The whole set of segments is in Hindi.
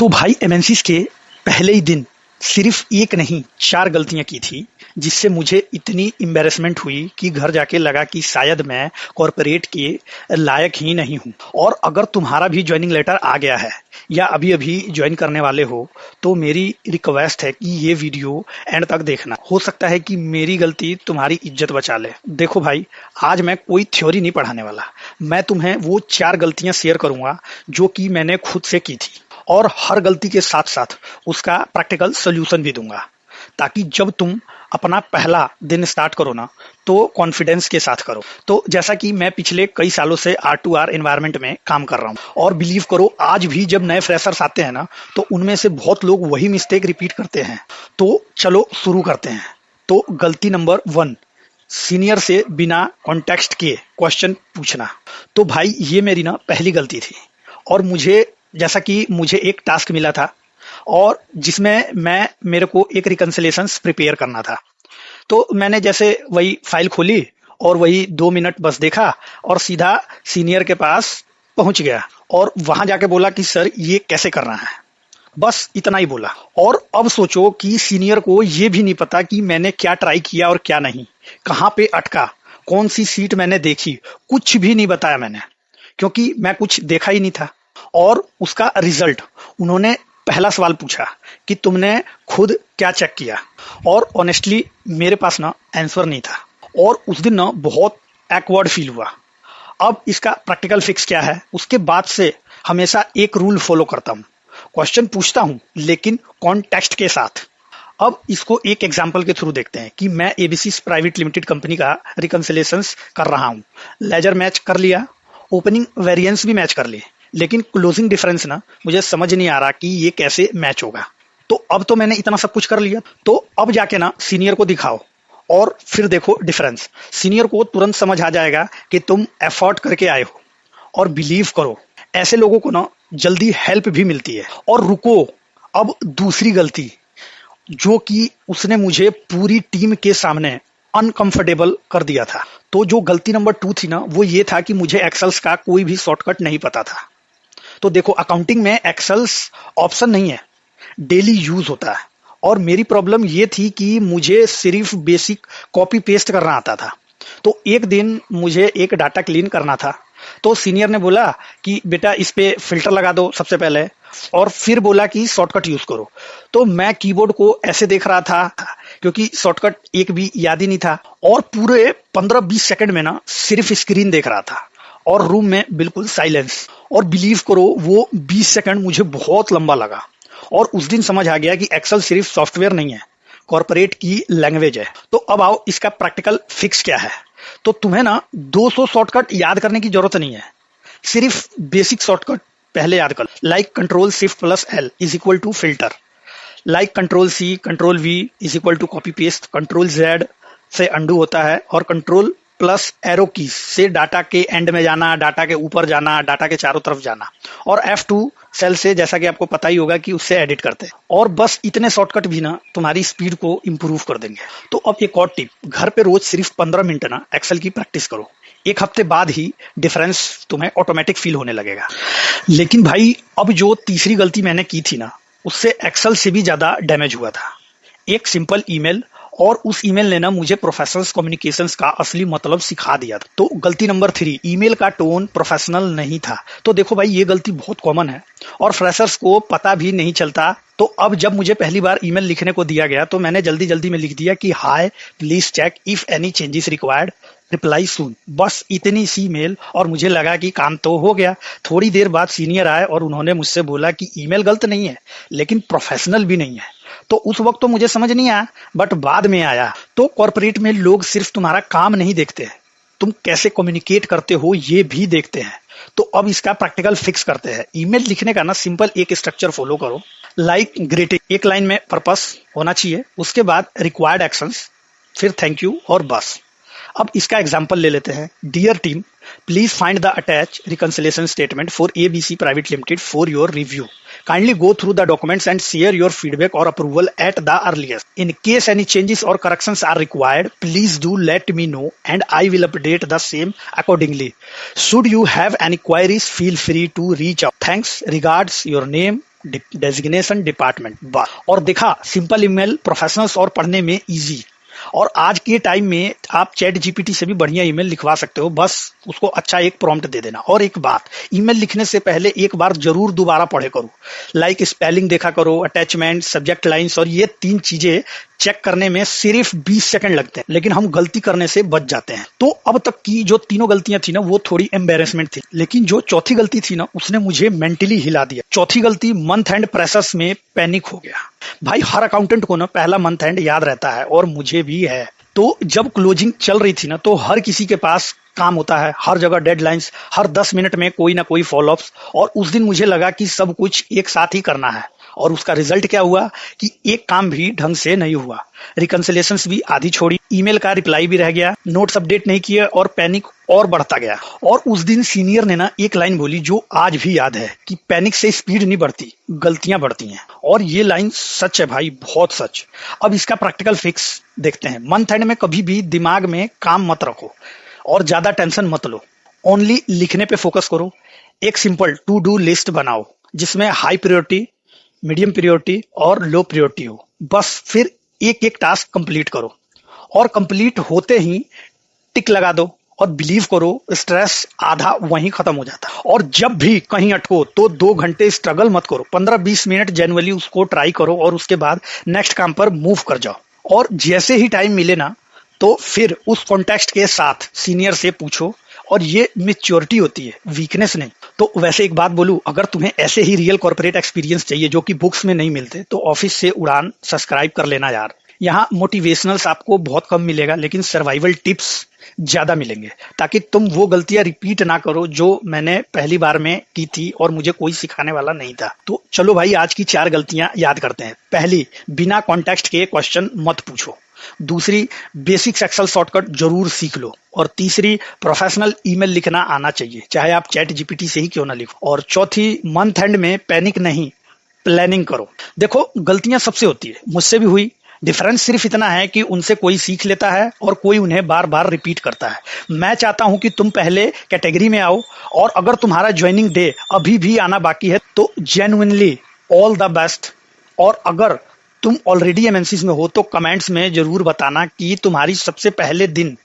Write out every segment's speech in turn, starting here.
तो भाई एमएनसीज के पहले ही दिन सिर्फ एक नहीं 4 गलतियां की थी, जिससे मुझे इतनी एम्बैरेसमेंट हुई कि घर जाके लगा कि शायद मैं कॉरपोरेट के लायक ही नहीं हूं। और अगर तुम्हारा भी ज्वाइनिंग लेटर आ गया है या अभी अभी ज्वाइन करने वाले हो तो मेरी रिक्वेस्ट है कि ये वीडियो एंड तक देखना। हो सकता है कि मेरी गलती तुम्हारी इज्जत बचा ले। देखो भाई, आज मैं कोई थ्योरी नहीं पढ़ाने वाला, मैं तुम्हें वो 4 गलतियां शेयर करूंगा जो कि मैंने खुद से की थी, और हर गलती के साथ साथ उसका प्रैक्टिकल सोल्यूशन भी दूंगा, ताकि जब तुम अपना पहला दिन स्टार्ट करो ना तो कॉन्फिडेंस के साथ करो। तो जैसा कि मैं पिछले कई सालों से R2R एनवायरनमेंट में काम कर रहा हूं, और बिलीव करो आज भी जब नए फ्रेशर्स आते हैं ना तो उनमें से बहुत लोग वही मिस्टेक रिपीट करते हैं। तो चलो शुरू करते हैं। तो गलती नंबर 1, सीनियर से बिना कॉन्टेक्स्ट के क्वेश्चन पूछना। तो भाई ये मेरी ना पहली गलती थी, और जैसा कि मुझे एक टास्क मिला था और जिसमें मेरे को एक रिकंसिलेशंस प्रिपेयर करना था। तो मैंने जैसे वही फाइल खोली और वही 2 मिनट बस देखा और सीधा सीनियर के पास पहुंच गया और वहां जाके बोला कि सर ये कैसे करना है। बस इतना ही बोला। और अब सोचो कि सीनियर को ये भी नहीं पता कि मैंने क्या ट्राई किया और क्या नहीं, कहां पे अटका, कौन सी सीट मैंने देखी, कुछ भी नहीं बताया मैंने, क्योंकि मैं कुछ देखा ही नहीं था। और उसका रिजल्ट, उन्होंने पहला सवाल पूछा कि तुमने खुद क्या चेक किया, और ऑनेस्टली मेरे पास ना आंसर नहीं था, और उस दिन ना बहुत एक्वर्ड फील हुआ। अब इसका प्रैक्टिकल फिक्स क्या है? उसके बाद से हमेशा एक रूल फॉलो करता हूं, क्वेश्चन पूछता हूं लेकिन कॉन्टेक्स्ट के साथ। अब इसको एक एग्जांपल के थ्रू देखते हैं कि मैं एबीसी प्राइवेट लिमिटेड कंपनी का रिकंसिलेशंस कर रहा हूं। लेजर मैच कर लिया, ओपनिंग वेरिएंस भी मैच कर लिए, लेकिन क्लोजिंग डिफरेंस ना मुझे समझ नहीं आ रहा कि ये कैसे मैच होगा। तो अब तो मैंने इतना सब कुछ कर लिया, तो अब जाके ना सीनियर को दिखाओ और फिर देखो डिफरेंस। सीनियर को तुरंत समझ आ जाएगा कि तुम एफर्ट करके आए हो, और बिलीव करो ऐसे लोगों को ना जल्दी हेल्प भी मिलती है। और रुको, अब दूसरी गलती जो कि उसने मुझे पूरी टीम के सामने अनकंफर्टेबल कर दिया था। तो जो गलती नंबर 2 थी ना वो ये था कि मुझे एक्सेल्स का कोई भी शॉर्टकट नहीं पता था। तो देखो, अकाउंटिंग में एक्सेल्स ऑप्शन नहीं है, डेली यूज होता है, और मेरी प्रॉब्लम ये थी कि मुझे सिर्फ बेसिक कॉपी पेस्ट करना आता था। तो एक दिन मुझे एक डाटा क्लीन करना था, तो सीनियर ने बोला कि बेटा इस पे फिल्टर लगा दो सबसे पहले, और फिर बोला कि शॉर्टकट यूज करो। तो मैं कीबोर्ड को ऐसे देख रहा था क्योंकि शॉर्टकट एक भी याद ही नहीं था, और पूरे 15-20 सेकंड में ना सिर्फ स्क्रीन देख रहा था, और रूम में बिल्कुल साइलेंस। और बिलीव करो वो 20 सेकंड मुझे बहुत लंबा लगा, और उस दिन समझ आ गया कि एक्सेल सिर्फ सॉफ्टवेयर नहीं है, कॉर्पोरेट की लैंग्वेज है। तो अब आओ, इसका प्रैक्टिकल फिक्स क्या है? तो तुम्हें ना 200 शॉर्टकट याद करने की जरूरत नहीं है, सिर्फ बेसिक शॉर्टकट पहले याद कर। Like control shift plus L is equal to filter, like control C control V is equal to copy paste, control Z से अंडू होता है, और कंट्रोल प्लस एरो की से डाटा के एंड में जाना, डाटा के ऊपर जाना, डाटा के चारों तरफ जाना, और F2 सेल से, जैसा कि आपको पता ही होगा कि उससे एडिट करते हैं। और बस इतने शॉर्टकट भी ना तुम्हारी स्पीड को इंप्रूव कर देंगे। तो अब एक और टिप, घर पे रोज सिर्फ 15 मिनट ना एक्सेल की प्रैक्टिस करो, 1 हफ्ते बाद ही डिफरेंस तुम्हें ऑटोमेटिक फील होने लगेगा। लेकिन भाई अब जो तीसरी गलती मैंने की थी ना उससे एक्सेल से भी ज्यादा डैमेज हुआ था। एक सिंपल ईमेल, और उस ईमेल ने ना मुझे प्रोफेशनल कम्युनिकेशंस का असली मतलब सिखा दिया था। तो गलती नंबर 3, ईमेल का टोन प्रोफेशनल नहीं था। तो देखो भाई, ये गलती बहुत कॉमन है और फ्रेशर्स को पता भी नहीं चलता। तो अब जब मुझे पहली बार ईमेल लिखने को दिया गया तो मैंने जल्दी जल्दी में लिख दिया कि hi please check if any changes required, reply soon. बस इतनी सी मेल, और मुझे लगा कि काम तो हो गया। थोड़ी देर बाद सीनियर आए और उन्होंने मुझसे बोला कि ईमेल गलत नहीं है लेकिन प्रोफेशनल भी नहीं है। तो उस वक्त तो मुझे समझ नहीं आया, बट बाद में आया। तो कॉर्पोरेट में लोग सिर्फ तुम्हारा काम नहीं देखते हैं, तुम कैसे कम्युनिकेट करते हो ये भी देखते हैं। तो अब इसका प्रैक्टिकल फिक्स करते हैं। ईमेल लिखने का ना सिंपल एक स्ट्रक्चर फॉलो करो। लाइक ग्रीटिंग, एक लाइन में पर्पस होना चाहिए, उसके बाद रिक्वायर्ड एक्शंस, फिर थैंक यू, और बस। अब इसका एग्जांपल ले लेते हैं। Dear team, please find the attach reconciliation statement for ABC private limited for your review. Kindly go through the documents and share your feedback or approval at the earliest. In case any changes or corrections are required, please do let me know and I will update the same accordingly. Should you have any queries, feel free to reach out. Thanks. Regards, your name, designation department बस। और देखा, सिंपल ईमेल प्रोफेशनल्स और पढ़ने में इजी। और आज के टाइम में आप चैट जीपीटी से भी बढ़िया ईमेल लिखवा सकते हो, बस उसको अच्छा एक प्रॉम्प्ट दे देना। और एक बात, ईमेल लिखने से पहले एक बार जरूर दोबारा पढ़े करो, लाइक स्पेलिंग देखा करो, अटैचमेंट, सब्जेक्ट लाइंस, और ये 3 चीजें चेक करने में सिर्फ 20 सेकंड लगते हैं, लेकिन हम गलती करने से बच जाते हैं। तो अब तक की जो तीनों गलतियां थी ना, वो थोड़ी एम्बेरसमेंट थी, लेकिन जो चौथी गलती थी ना, उसने मुझे मेंटली हिला दिया। चौथी गलती, मंथ एंड प्रेशर्स में पैनिक हो गया। भाई हर अकाउंटेंट को ना पहला मंथ एंड याद रहता है, और मुझे भी है। तो जब क्लोजिंग चल रही थी ना, तो हर किसी के पास काम होता है, हर जगह डेडलाइंस, हर 10 मिनट में कोई ना कोई फॉलोअप्स। और उस दिन मुझे लगा कि सब कुछ एक साथ ही करना है, और उसका रिजल्ट क्या हुआ कि एक काम भी ढंग से नहीं हुआ। रिकंसिलेशंस भी आधी छोड़ी, ईमेल का रिप्लाई भी रह गया, नोट्स अपडेट नहीं किए, और पैनिक और बढ़ता गया। और उस दिन सीनियर ने ना एक लाइन बोली जो आज भी याद है, कि पैनिक से स्पीड नहीं बढ़ती, गलतियां बढ़ती हैं। और ये लाइन सच है भाई, बहुत सच। अब इसका प्रैक्टिकल फिक्स देखते हैं। मंथ एंड में कभी भी दिमाग में काम मत रखो और ज्यादा टेंशन मत लो, ओनली लिखने पे फोकस करो। एक सिंपल टू डू लिस्ट बनाओ, जिसमें हाई प्रायोरिटी, मीडियम प्रायोरिटी और लो प्रायोरिटी हो। बस फिर एक एक टास्क कंप्लीट करो, और कंप्लीट होते ही टिक लगा दो, और बिलीव करो, स्ट्रेस आधा वहीं खत्म हो जाता है। और जब भी कहीं अटको तो 2 घंटे स्ट्रगल मत करो, 15-20 मिनट जेन्युइनली उसको ट्राई करो, और उसके बाद नेक्स्ट काम पर मूव कर जाओ। और जैसे ही टाइम मिले ना, तो फिर उस कॉन्टेक्स्ट के साथ सीनियर से पूछो, और ये मैच्योरिटी होती है, वीकनेस नहीं। तो वैसे एक बात बोलूं, अगर तुम्हें ऐसे ही रियल कॉर्पोरेट एक्सपीरियंस चाहिए जो कि बुक्स में नहीं मिलते, तो ऑफिस से उड़ान सब्सक्राइब कर लेना यार। यहाँ मोटिवेशनल्स आपको बहुत कम मिलेगा, लेकिन सर्वाइवल टिप्स ज्यादा मिलेंगे, ताकि तुम वो गलतियां रिपीट ना करो जो मैंने पहली बार में की थी और मुझे कोई सिखाने वाला नहीं था। तो चलो भाई, आज की 4 गलतियां याद करते हैं। पहली, बिना कॉन्टेक्स्ट के क्वेश्चन मत पूछो। दूसरी, बेसिक्स एक्सेल शॉर्टकट जरूर सीख लो। और तीसरी, प्रोफेशनल ईमेल लिखना आना चाहिए, चाहे आप चैट जीपीटी से ही क्यों ना लिखो। और चौथी, मंथ एंड में पैनिक नहीं, प्लानिंग करो। देखो, गलतियां सबसे होती है, मुझसे भी हुई। डिफरेंस सिर्फ इतना है कि उनसे कोई सीख लेता है और कोई उन्हें बार बार रिपीट करता है। मैं चाहता हूं कि तुम पहले कैटेगरी में आओ, और अगर तुम्हारा ज्वाइनिंग डे अभी भी आना बाकी है तो जेन्युइनली ऑल द बेस्ट। और अगर तुम ऑलरेडी एमएनसीज में हो तो कमेंट्स में जरूर बताना कि तुम्हारी सबसे पहले दिन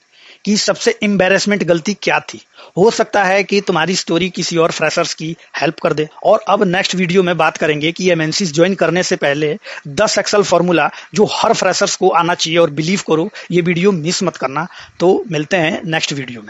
की सबसे एम्बैरेसमेंट गलती क्या थी। हो सकता है कि तुम्हारी स्टोरी किसी और फ्रेशर्स की हेल्प कर दे। और अब नेक्स्ट वीडियो में बात करेंगे कि एमएनसीज ज्वाइन करने से पहले 10 एक्सेल फॉर्मूला जो हर फ्रेशर्स को आना चाहिए, और बिलीव करो ये वीडियो मिस मत करना। तो मिलते हैं नेक्स्ट वीडियो में।